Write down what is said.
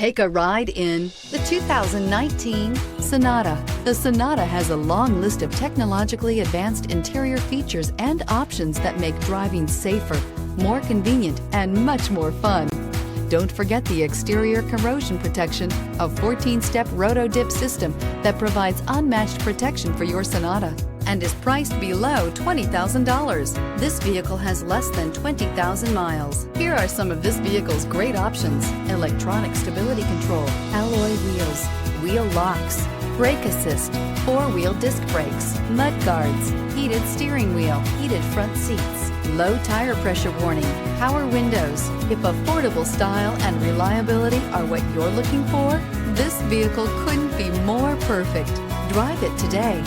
Take a ride in the 2019 Sonata. The Sonata has a long list of technologically advanced interior features and options that make driving safer, more convenient, and much more fun. Don't forget the exterior corrosion protection, a 14-step roto-dip system that provides unmatched protection for your Sonata and is priced below $20,000. This vehicle has less than 20,000 miles. Here are some of this vehicle's great options: electronic stability control, alloy wheels, wheel locks, brake assist, four-wheel disc brakes, mud guards, heated steering wheel, heated front seats, low tire pressure warning, power windows. If affordable style and reliability are what you're looking for, this vehicle couldn't be more perfect. Drive it today.